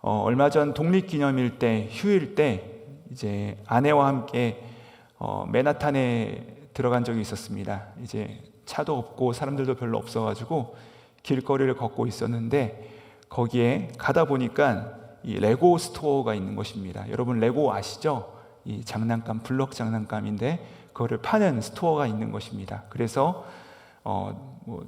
얼마 전 독립기념일 때, 휴일 때 이제 아내와 함께 맨하탄에 들어간 적이 있었습니다. 이제 차도 없고 사람들도 별로 없어가지고 길거리를 걷고 있었는데 거기에 가다 보니까 이 레고 스토어가 있는 것입니다. 여러분 레고 아시죠? 이 장난감, 블럭 장난감인데 그거를 파는 스토어가 있는 것입니다. 그래서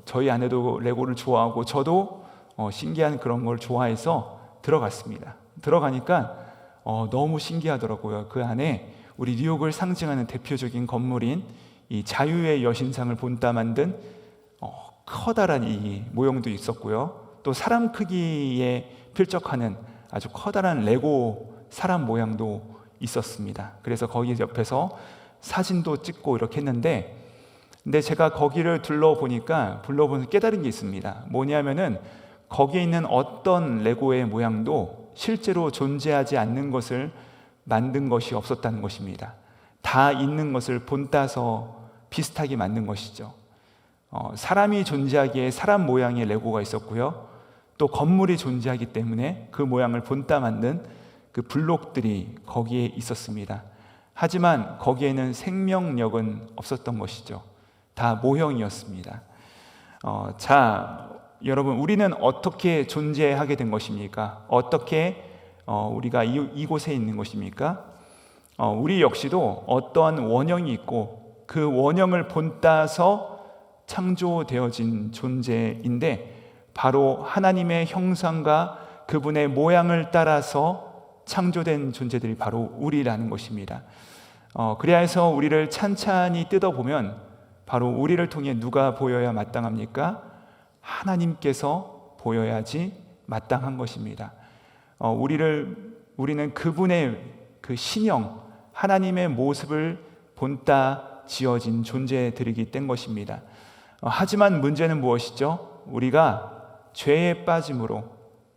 저희 아내도 레고를 좋아하고 저도 신기한 그런 걸 좋아해서 들어갔습니다. 들어가니까 너무 신기하더라고요. 그 안에 우리 뉴욕을 상징하는 대표적인 건물인 이 자유의 여신상을 본따 만든 커다란 이 모형도 있었고요. 또 사람 크기에 필적하는 아주 커다란 레고 사람 모양도 있었습니다. 그래서 거기 옆에서 사진도 찍고 이렇게 했는데, 근데 제가 거기를 둘러보니까 깨달은 게 있습니다. 뭐냐면은 거기에 있는 어떤 레고의 모양도 실제로 존재하지 않는 것을 만든 것이 없었다는 것입니다. 다 있는 것을 본따서 비슷하게 만든 것이죠. 사람이 존재하기에 사람 모양의 레고가 있었고요. 또 건물이 존재하기 때문에 그 모양을 본따 만든 그 블록들이 거기에 있었습니다. 하지만 거기에는 생명력은 없었던 것이죠. 다 모형이었습니다. 자, 여러분, 우리는 어떻게 존재하게 된 것입니까? 어떻게 우리가 이곳에 있는 것입니까? 우리 역시도 어떠한 원형이 있고 그 원형을 본따서 창조되어진 존재인데 바로 하나님의 형상과 그분의 모양을 따라서 창조된 존재들이 바로 우리라는 것입니다. 그래야 해서 우리를 찬찬히 뜯어보면 바로 우리를 통해 누가 보여야 마땅합니까? 하나님께서 보여야지 마땅한 것입니다. 우리는 그분의 그 신형, 하나님의 모습을 본따 지어진 존재들이기 땐 것입니다. 하지만 문제는 무엇이죠? 우리가 죄에 빠짐으로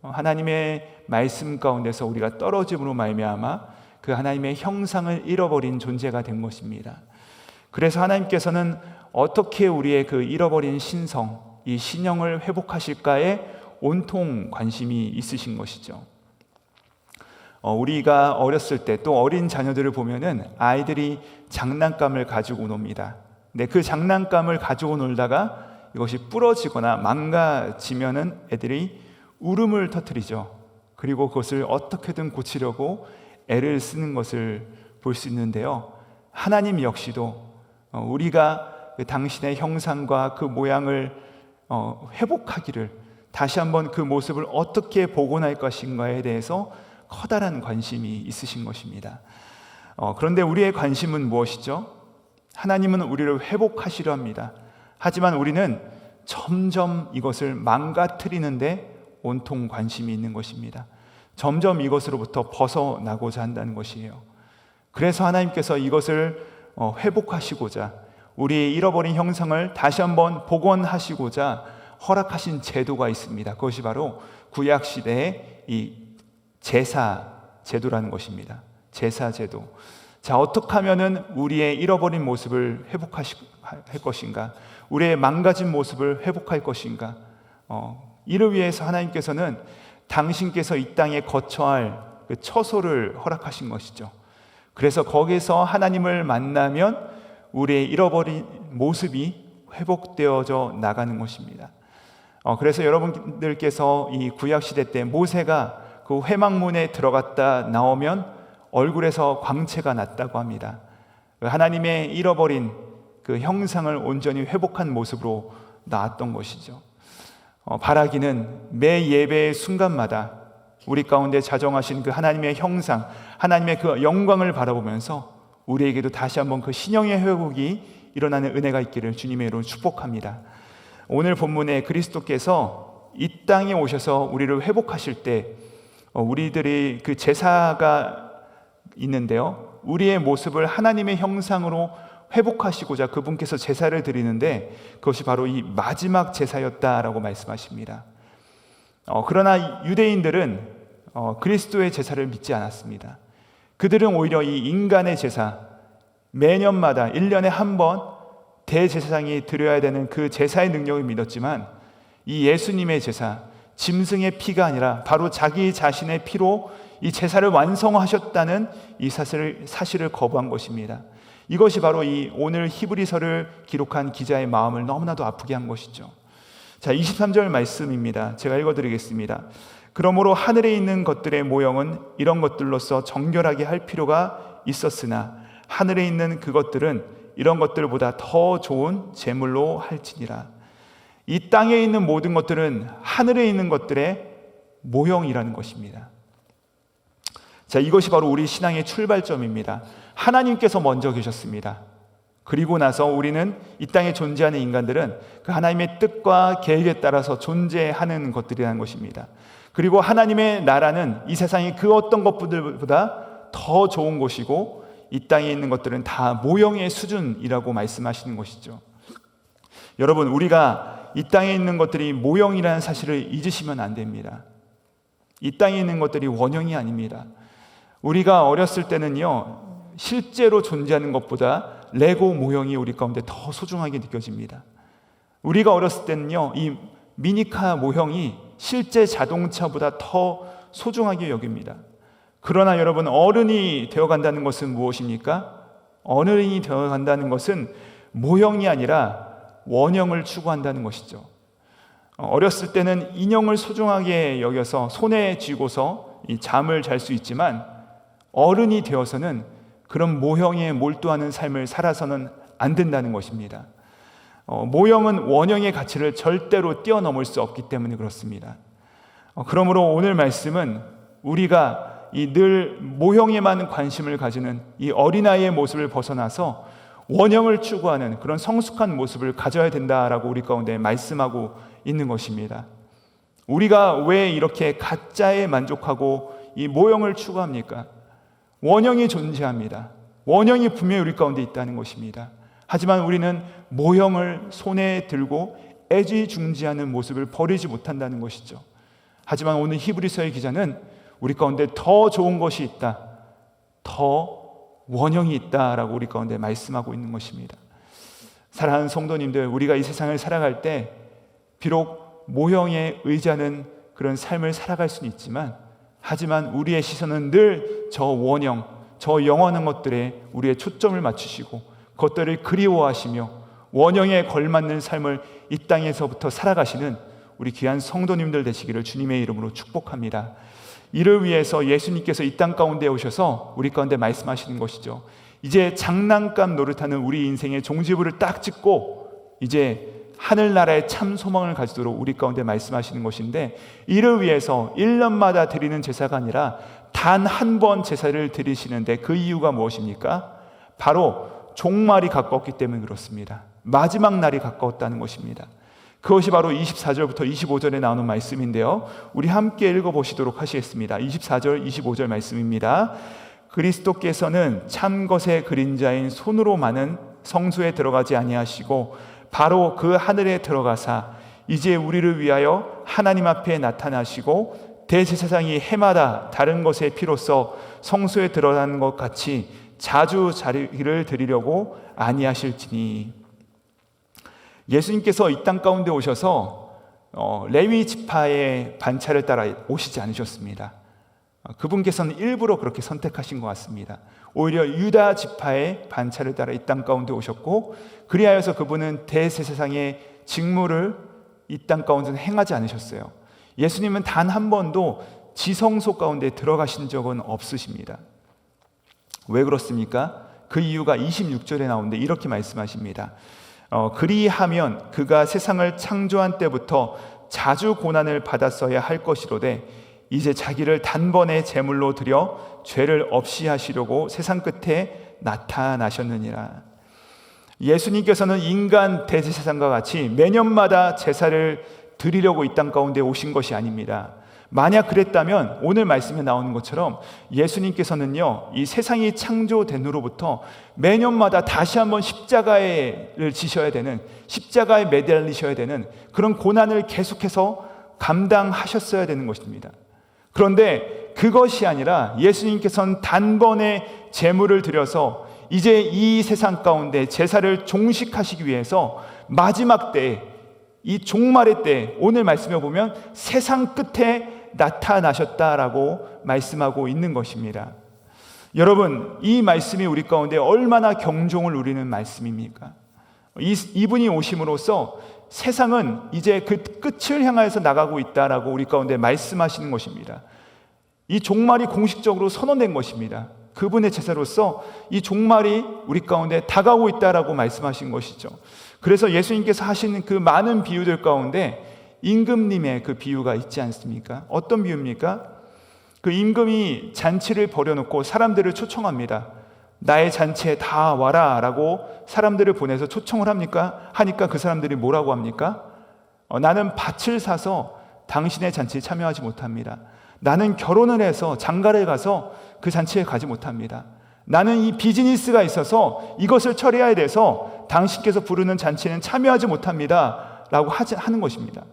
하나님의 말씀 가운데서 우리가 떨어짐으로 말미암아 그 하나님의 형상을 잃어버린 존재가 된 것입니다. 그래서 하나님께서는 어떻게 우리의 그 잃어버린 신성, 이 신형을 회복하실까에 온통 관심이 있으신 것이죠. 우리가 어렸을 때 또 어린 자녀들을 보면은 아이들이 장난감을 가지고 놉니다. 근데 그 장난감을 가지고 놀다가 이것이 부러지거나 망가지면은 애들이 울음을 터뜨리죠. 그리고 그것을 어떻게든 고치려고 애를 쓰는 것을 볼 수 있는데요. 하나님 역시도 우리가 당신의 형상과 그 모양을 회복하기를, 다시 한번 그 모습을 어떻게 복원할 것인가에 대해서 커다란 관심이 있으신 것입니다. 그런데 우리의 관심은 무엇이죠? 하나님은 우리를 회복하시려 합니다. 하지만 우리는 점점 이것을 망가뜨리는데 온통 관심이 있는 것입니다. 점점 이것으로부터 벗어나고자 한다는 것이에요. 그래서 하나님께서 이것을 회복하시고자, 우리의 잃어버린 형상을 다시 한번 복원하시고자 허락하신 제도가 있습니다. 그것이 바로 구약 시대의 이 제사 제도라는 것입니다. 제사 제도. 자, 어떻게 하면은 우리의 잃어버린 모습을 회복할 것인가? 우리의 망가진 모습을 회복할 것인가? 이를 위해서 하나님께서는 당신께서 이 땅에 거쳐야 할 그 처소를 허락하신 것이죠. 그래서 거기서 하나님을 만나면 우리의 잃어버린 모습이 회복되어져 나가는 것입니다. 그래서 여러분들께서 이 구약시대 때 모세가 그 회막문에 들어갔다 나오면 얼굴에서 광채가 났다고 합니다. 하나님의 잃어버린 그 형상을 온전히 회복한 모습으로 나왔던 것이죠. 바라기는 매 예배의 순간마다 우리 가운데 자정하신 그 하나님의 형상, 하나님의 그 영광을 바라보면서 우리에게도 다시 한번 그 신형의 회복이 일어나는 은혜가 있기를 주님의 이름으로 축복합니다. 오늘 본문에 그리스도께서 이 땅에 오셔서 우리를 회복하실 때 우리들이 그 제사가 있는데요, 우리의 모습을 하나님의 형상으로 회복하시고자 그분께서 제사를 드리는데 그것이 바로 이 마지막 제사였다라고 말씀하십니다. 그러나 유대인들은 그리스도의 제사를 믿지 않았습니다. 그들은 오히려 이 인간의 제사, 매년마다 1년에 한 번 대제사장이 드려야 되는 그 제사의 능력을 믿었지만 이 예수님의 제사, 짐승의 피가 아니라 바로 자기 자신의 피로 이 제사를 완성하셨다는 이 사실을 거부한 것입니다. 이것이 바로 이 오늘 히브리서를 기록한 기자의 마음을 너무나도 아프게 한 것이죠. 자, 23절 말씀입니다. 제가 읽어드리겠습니다. 그러므로 하늘에 있는 것들의 모형은 이런 것들로서 정결하게 할 필요가 있었으나 하늘에 있는 그것들은 이런 것들보다 더 좋은 제물로 할지니라. 이 땅에 있는 모든 것들은 하늘에 있는 것들의 모형이라는 것입니다. 자, 이것이 바로 우리 신앙의 출발점입니다. 하나님께서 먼저 계셨습니다. 그리고 나서 우리는 이 땅에 존재하는 인간들은 그 하나님의 뜻과 계획에 따라서 존재하는 것들이라는 것입니다. 그리고 하나님의 나라는 이 세상의 그 어떤 것들보다 더 좋은 곳이고 이 땅에 있는 것들은 다 모형의 수준이라고 말씀하시는 것이죠. 여러분, 우리가 이 땅에 있는 것들이 모형이라는 사실을 잊으시면 안 됩니다. 이 땅에 있는 것들이 원형이 아닙니다. 우리가 어렸을 때는요, 실제로 존재하는 것보다 레고 모형이 우리 가운데 더 소중하게 느껴집니다. 우리가 어렸을 때는요, 이 미니카 모형이 실제 자동차보다 더 소중하게 여깁니다. 그러나 여러분, 어른이 되어간다는 것은 무엇입니까? 어른이 되어간다는 것은 모형이 아니라 원형을 추구한다는 것이죠. 어렸을 때는 인형을 소중하게 여겨서 손에 쥐고서 이 잠을 잘 수 있지만 어른이 되어서는 그런 모형에 몰두하는 삶을 살아서는 안 된다는 것입니다. 모형은 원형의 가치를 절대로 뛰어넘을 수 없기 때문에 그렇습니다. 그러므로 오늘 말씀은 우리가 이 늘 모형에만 관심을 가지는 이 어린아이의 모습을 벗어나서 원형을 추구하는 그런 성숙한 모습을 가져야 된다라고 우리 가운데 말씀하고 있는 것입니다. 우리가 왜 이렇게 가짜에 만족하고 이 모형을 추구합니까? 원형이 존재합니다. 원형이 분명히 우리 가운데 있다는 것입니다. 하지만 우리는 모형을 손에 들고 애지중지하는 모습을 버리지 못한다는 것이죠. 하지만 오늘 히브리서의 기자는 우리 가운데 더 좋은 것이 있다, 더 원형이 있다라고 우리 가운데 말씀하고 있는 것입니다. 사랑하는 성도님들, 우리가 이 세상을 살아갈 때 비록 모형에 의지하는 그런 삶을 살아갈 수는 있지만, 하지만 우리의 시선은 늘 저 원형, 저 영원한 것들에 우리의 초점을 맞추시고 그것들을 그리워하시며 원형에 걸맞는 삶을 이 땅에서부터 살아가시는 우리 귀한 성도님들 되시기를 주님의 이름으로 축복합니다. 이를 위해서 예수님께서 이 땅 가운데 오셔서 우리 가운데 말씀하시는 것이죠. 이제 장난감 노릇하는 우리 인생의 종지부를 딱 찍고 이제 하늘나라의 참 소망을 가지도록 우리 가운데 말씀하시는 것인데, 이를 위해서 1년마다 드리는 제사가 아니라 단 한 번 제사를 드리시는데 그 이유가 무엇입니까? 바로 종말이 가까웠기 때문에 그렇습니다. 마지막 날이 가까웠다는 것입니다. 그것이 바로 24절부터 25절에 나오는 말씀인데요, 우리 함께 읽어보시도록 하시겠습니다. 24절 25절 말씀입니다. 그리스도께서는 참 것의 그림자인 손으로 마는 성소에 들어가지 아니하시고 바로 그 하늘에 들어가사 이제 우리를 위하여 하나님 앞에 나타나시고 대제사장이 해마다 다른 것의 피로써 성소에 들어가는 것 같이 자주 자리를 드리려고 아니하실지니. 예수님께서 이 땅 가운데 오셔서 레위 지파의 반차를 따라 오시지 않으셨습니다. 그분께서는 일부러 그렇게 선택하신 것 같습니다. 오히려 유다 지파의 반차를 따라 이 땅 가운데 오셨고, 그리하여서 그분은 대제사장의 직무를 이 땅 가운데 행하지 않으셨어요. 예수님은 단 한 번도 지성소 가운데 들어가신 적은 없으십니다. 왜 그렇습니까? 그 이유가 26절에 나오는데 이렇게 말씀하십니다. 그리하면 그가 세상을 창조한 때부터 자주 고난을 받았어야 할 것이로되 이제 자기를 단번에 제물로 드려 죄를 없이 하시려고 세상 끝에 나타나셨느니라. 예수님께서는 인간 대제사장과 같이 매년마다 제사를 드리려고 이 땅 가운데 오신 것이 아닙니다. 만약 그랬다면 오늘 말씀에 나오는 것처럼 예수님께서는요, 이 세상이 창조된 후로부터 매년마다 다시 한번 십자가를 지셔야 되는, 십자가에 매달리셔야 되는 그런 고난을 계속해서 감당하셨어야 되는 것입니다. 그런데 그것이 아니라 예수님께서는 단번에 제물을 드려서 이제 이 세상 가운데 제사를 종식하시기 위해서 마지막 때에 이 종말의 때, 오늘 말씀에 보면 세상 끝에 나타나셨다라고 말씀하고 있는 것입니다. 여러분, 이 말씀이 우리 가운데 얼마나 경종을 울리는 말씀입니까? 이분이 오심으로써 세상은 이제 그 끝을 향해서 나가고 있다라고 우리 가운데 말씀하시는 것입니다. 이 종말이 공식적으로 선언된 것입니다. 그분의 제사로서 이 종말이 우리 가운데 다가오고 있다라고 말씀하신 것이죠. 그래서 예수님께서 하시는 그 많은 비유들 가운데 임금님의 그 비유가 있지 않습니까? 어떤 비유입니까? 그 임금이 잔치를 벌여놓고 사람들을 초청합니다. 나의 잔치에 다 와라 라고 사람들을 보내서 초청을 합니까? 하니까 그 사람들이 뭐라고 합니까? 나는 밭을 사서 당신의 잔치에 참여하지 못합니다. 나는 결혼을 해서 장가를 가서 그 잔치에 가지 못합니다. 나는 이 비즈니스가 있어서 이것을 처리해야 돼서 당신께서 부르는 잔치에는 참여하지 못합니다 라고 하는 것입니다.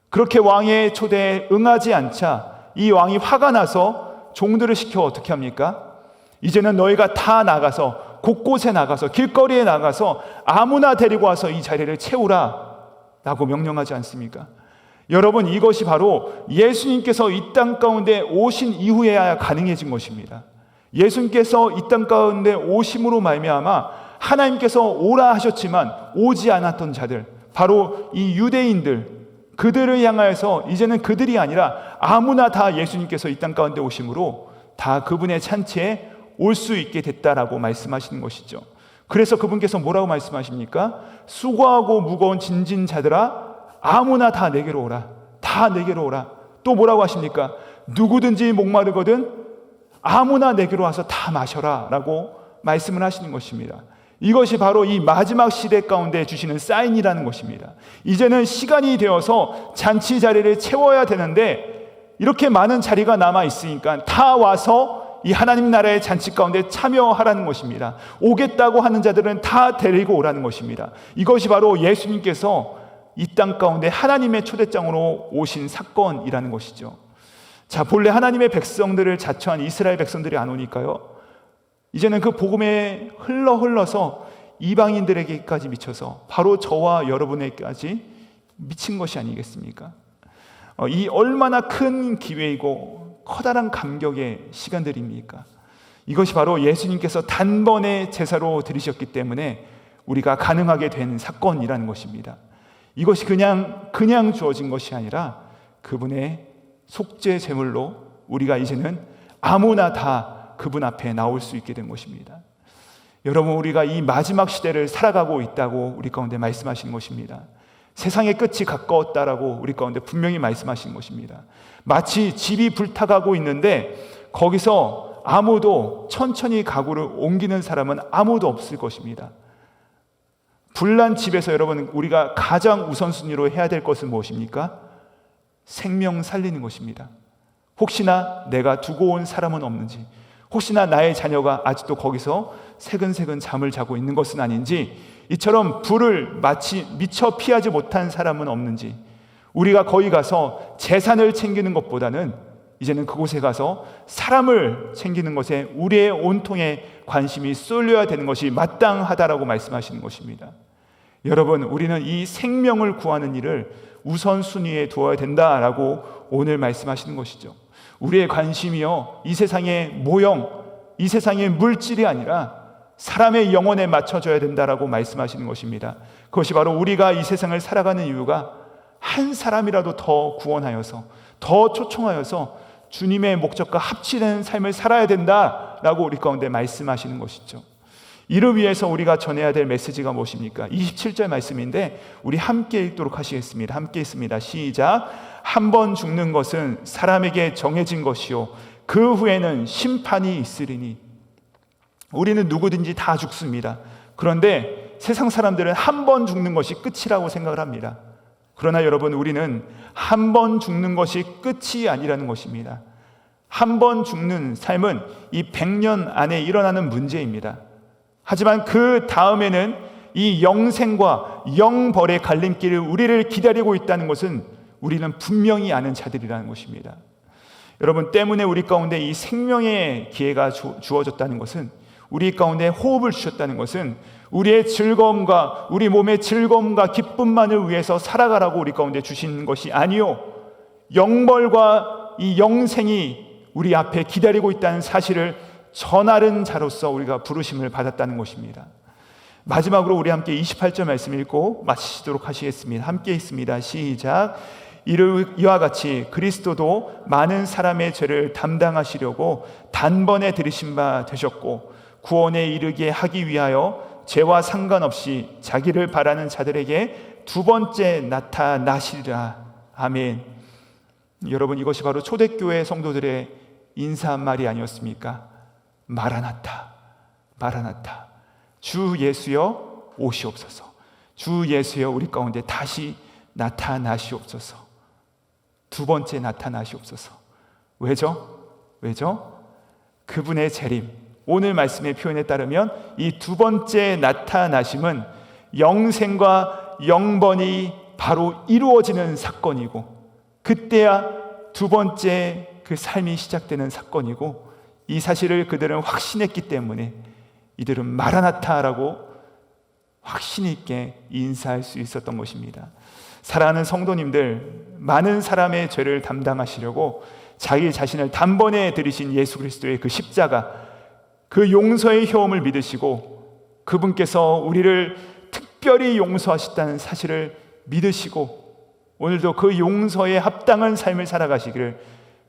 그렇게 왕의 초대에 응하지 않자 이 왕이 화가 나서 종들을 시켜 어떻게 합니까? 이제는 너희가 다 나가서 곳곳에 나가서 길거리에 나가서 아무나 데리고 와서 이 자리를 채우라 라고 명령하지 않습니까? 여러분, 이것이 바로 예수님께서 이 땅 가운데 오신 이후에야 가능해진 것입니다. 예수님께서 이 땅 가운데 오심으로 말미암아 하나님께서 오라 하셨지만 오지 않았던 자들, 바로 이 유대인들, 그들을 향하여서 이제는 그들이 아니라 아무나 다 예수님께서 이 땅 가운데 오심으로 다 그분의 잔치에 올 수 있게 됐다라고 말씀하시는 것이죠. 그래서 그분께서 뭐라고 말씀하십니까? 수고하고 무거운 진진 자들아, 아무나 다 내게로 오라. 다 내게로 오라. 또 뭐라고 하십니까? 누구든지 목마르거든 아무나 내게로 와서 다 마셔라 라고 말씀을 하시는 것입니다. 이것이 바로 이 마지막 시대 가운데 주시는 사인이라는 것입니다. 이제는 시간이 되어서 잔치 자리를 채워야 되는데 이렇게 많은 자리가 남아 있으니까 다 와서 이 하나님 나라의 잔치 가운데 참여하라는 것입니다. 오겠다고 하는 자들은 다 데리고 오라는 것입니다. 이것이 바로 예수님께서 이 땅 가운데 하나님의 초대장으로 오신 사건이라는 것이죠. 자, 본래 하나님의 백성들을 자처한 이스라엘 백성들이 안 오니까요, 이제는 그 복음에 흘러서 이방인들에게까지 미쳐서 바로 저와 여러분에게까지 미친 것이 아니겠습니까? 이 얼마나 큰 기회이고 커다란 감격의 시간들입니까? 이것이 바로 예수님께서 단번에 제사로 드리셨기 때문에 우리가 가능하게 된 사건이라는 것입니다. 이것이 그냥 주어진 것이 아니라 그분의 속죄 제물로 우리가 이제는 아무나 다 그분 앞에 나올 수 있게 된 것입니다. 여러분, 우리가 이 마지막 시대를 살아가고 있다고 우리 가운데 말씀하시는 것입니다. 세상의 끝이 가까웠다라고 우리 가운데 분명히 말씀하시는 것입니다. 마치 집이 불타가고 있는데 거기서 아무도 천천히 가구를 옮기는 사람은 아무도 없을 것입니다. 불난 집에서 여러분, 우리가 가장 우선순위로 해야 될 것은 무엇입니까? 생명 살리는 것입니다. 혹시나 내가 두고 온 사람은 없는지, 혹시나 나의 자녀가 아직도 거기서 새근새근 잠을 자고 있는 것은 아닌지, 이처럼 불을 마치 미처 피하지 못한 사람은 없는지, 우리가 거기 가서 재산을 챙기는 것보다는 이제는 그곳에 가서 사람을 챙기는 것에 우리의 온통의 관심이 쏠려야 되는 것이 마땅하다라고 말씀하시는 것입니다. 여러분, 우리는 이 생명을 구하는 일을 우선순위에 두어야 된다라고 오늘 말씀하시는 것이죠. 우리의 관심이요, 이 세상의 모형, 이 세상의 물질이 아니라 사람의 영혼에 맞춰져야 된다라고 말씀하시는 것입니다. 그것이 바로 우리가 이 세상을 살아가는 이유가 한 사람이라도 더 구원하여서, 더 초청하여서 주님의 목적과 합치는 삶을 살아야 된다라고 우리 가운데 말씀하시는 것이죠. 이를 위해서 우리가 전해야 될 메시지가 무엇입니까? 27절 말씀인데 우리 함께 읽도록 하시겠습니다. 함께 읽습니다. 시작. 한 번 죽는 것은 사람에게 정해진 것이요 그 후에는 심판이 있으리니. 우리는 누구든지 다 죽습니다. 그런데 세상 사람들은 한 번 죽는 것이 끝이라고 생각을 합니다. 그러나 여러분, 우리는 한 번 죽는 것이 끝이 아니라는 것입니다. 한 번 죽는 삶은 이 100년 안에 일어나는 문제입니다. 하지만 그 다음에는 이 영생과 영벌의 갈림길을 우리를 기다리고 있다는 것은 우리는 분명히 아는 자들이라는 것입니다. 여러분, 때문에 우리 가운데 이 생명의 기회가 주어졌다는 것은 우리 가운데 호흡을 주셨다는 것은 우리의 즐거움과 우리 몸의 즐거움과 기쁨만을 위해서 살아가라고 우리 가운데 주신 것이 아니요, 영벌과 이 영생이 우리 앞에 기다리고 있다는 사실을 전하는 자로서 우리가 부르심을 받았다는 것입니다. 마지막으로 우리 함께 28절 말씀 읽고 마치도록 하시겠습니다. 함께 있습니다. 시작. 이와 같이 그리스도도 많은 사람의 죄를 담당하시려고 단번에 들이신 바 되셨고 구원에 이르게 하기 위하여 죄와 상관없이 자기를 바라는 자들에게 두 번째 나타나시리라. 아멘. 여러분, 이것이 바로 초대교회 성도들의 인사말이 아니었습니까? 마라나타, 마라나타. 주 예수여 오시옵소서. 주 예수여 우리 가운데 다시 나타나시옵소서. 두 번째 나타나시옵소서. 왜죠? 그분의 재림, 오늘 말씀의 표현에 따르면 이 두 번째 나타나심은 영생과 영번이 바로 이루어지는 사건이고, 그때야 두 번째 그 삶이 시작되는 사건이고, 이 사실을 그들은 확신했기 때문에 이들은 마라나타라고 확신 있게 인사할 수 있었던 것입니다. 사랑하는 성도님들, 많은 사람의 죄를 담당하시려고 자기 자신을 단번에 들이신 예수 그리스도의 그 십자가, 그 용서의 효험을 믿으시고 그분께서 우리를 특별히 용서하셨다는 사실을 믿으시고 오늘도 그 용서에 합당한 삶을 살아가시기를,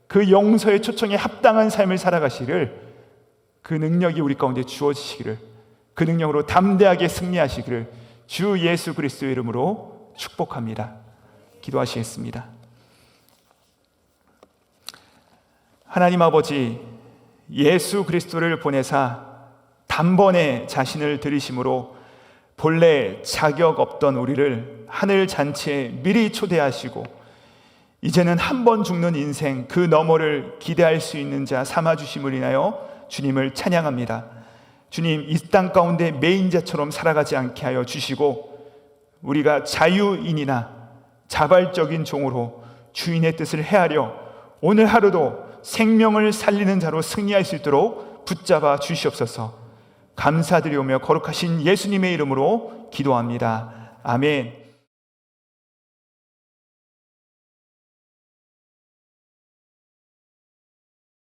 그 용서의 초청에 합당한 삶을 살아가시기를, 그 능력이 우리 가운데 주어지시기를, 그 능력으로 담대하게 승리하시기를 주 예수 그리스도의 이름으로 축복합니다. 기도하시겠습니다. 하나님 아버지, 예수 그리스도를 보내사 단번에 자신을 들이심으로 본래 자격 없던 우리를 하늘 잔치에 미리 초대하시고 이제는 한 번 죽는 인생 그 너머를 기대할 수 있는 자 삼아주심을 인하여 주님을 찬양합니다. 주님, 이 땅 가운데 매인자처럼 살아가지 않게 하여 주시고 우리가 자유인이나 자발적인 종으로 주인의 뜻을 헤아려 오늘 하루도 생명을 살리는 자로 승리할 수 있도록 붙잡아 주시옵소서. 감사드리오며 거룩하신 예수님의 이름으로 기도합니다. 아멘.